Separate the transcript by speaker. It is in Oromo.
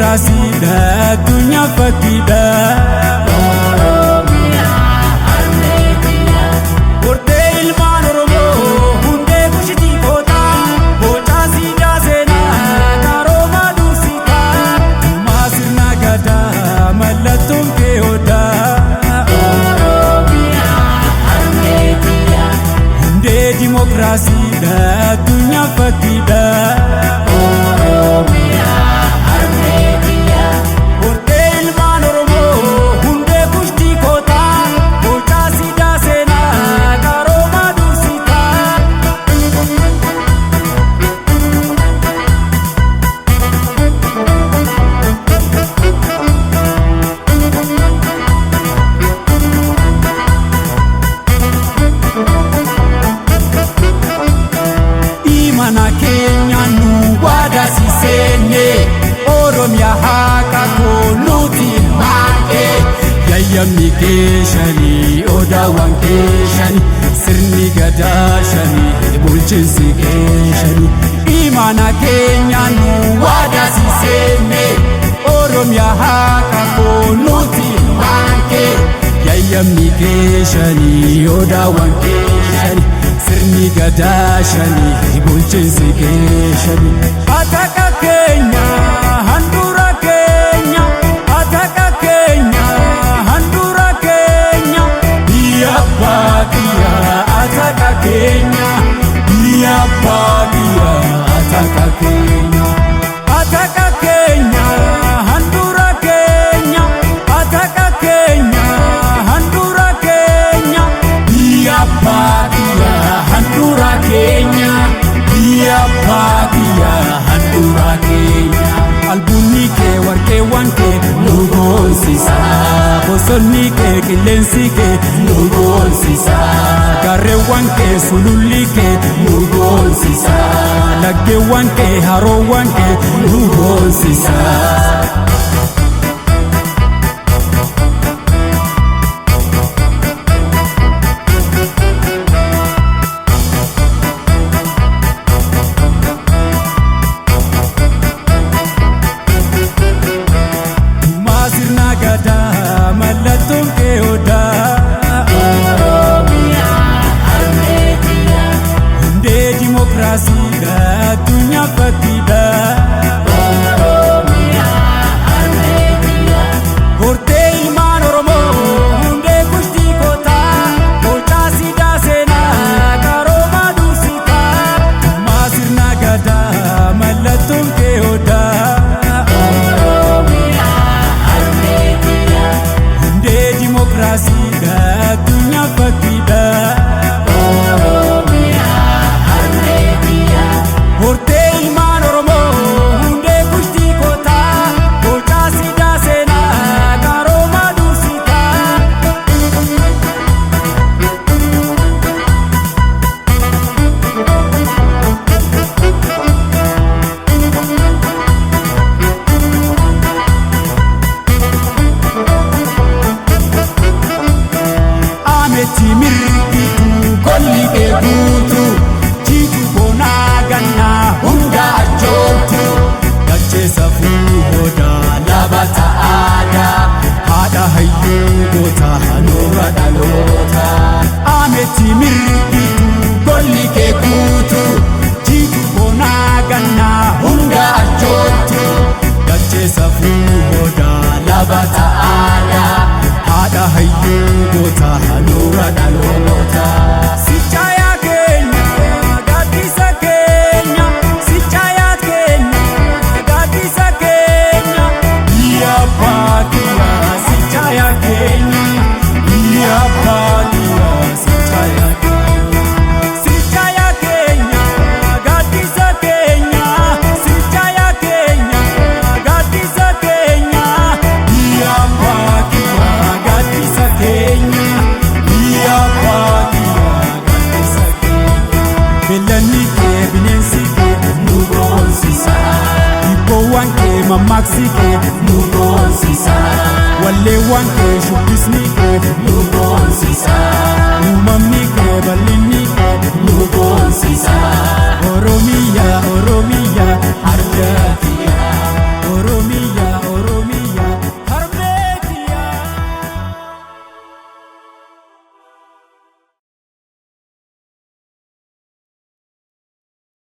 Speaker 1: Dimookiraasiidha addunyaa fakkiidha. Gortee ilmaan Oromoo hundee kushitii koota bocaa siidaa seenaa qaroomaa dursita. Uumaa sirna gadaa mallattoon kee odaa. Hundee dimookiraasiidha addunyaa fakkiidha. Mana keenya nu waadasiseenye Oromiyaa haqa nuti maa'e yayyamni keeshanii odaawwan keeshanii sirni gadaa shanii bulchiinsi keeshanii. Mana keenya nu waadasiseenye Oromiyaa haqa nuti maa'e yayyamni keeshanii odaawwan keeshanii sirni gadaa shanii bulchiinsi keeshanii. Ataaka keenya handhuura keenya ataaka keenya handhuura keenya biyya baadiyyaa ataaka keenya biyya baadiyyaa ataaka keenya. Ataaka keenya handhuura keenya ataaka keenya handhuura keenya biyya baadiyyaa handhuura keenya biyya baadiyyaa handhuura keenya. Albuunni kee warqeewwan kee nu boonsisa bosonni kee qilleensi kee nu boonsisa gaarreewwan kee sululli kee nu boonsisa laggeewwan kee haroowwan kee nu boonsisa. Mallattoon kee odaa. Hundee dimookiraasiidha addunyaa fakkiidha. Gortee ilmaan Oromoo hundee kushitii koota bocaa siidaa seenaa qaroomaa dursita. Uumaa sirna gadaa mallattoon kee odaa. Dimookiraasiidha addunyaa fakkiidha. Gortee ilmaan Oromoo hundee kushitii koota bocaa siidaa seenaa qaroomaa dursita. Ameeti mirgitu golli kee guutu jiitu boonaa gannaa hunda ajootu dachee safuu boodaa laabata aadaa haadha hayyuu goota hanuura dhaloota. Ameeti mirgitu golli kee guutu jiitu boonaa gannaa hunda ajootu dachee safuu boodaa laabata aadaa haadha hayyuu goota hanuura dhaloota. Sichaayaa keenya gaaddisa keenya sichaayaa keenya gaaddisa keenya biyya baadiyyaa sichaayaa keenya biyya baadiyyaa sichaayaa keenya. Sichaayaa keenya gaaddisa keenya sichaayaa keenya gaaddisa keenya biyya baadiyyaa gaaddisa keenya biyya baadiyyaa gaaddisa keenya. Beellanni kee bineensi kee nu boonsisa dhibboowwan kee mammaaksi kee nu boonsisa walleewwan kee shubbisni kee nu boonsisa uumamni kee bal'inni kee nu boonsisa. Oromiyaa Oromiyaa harka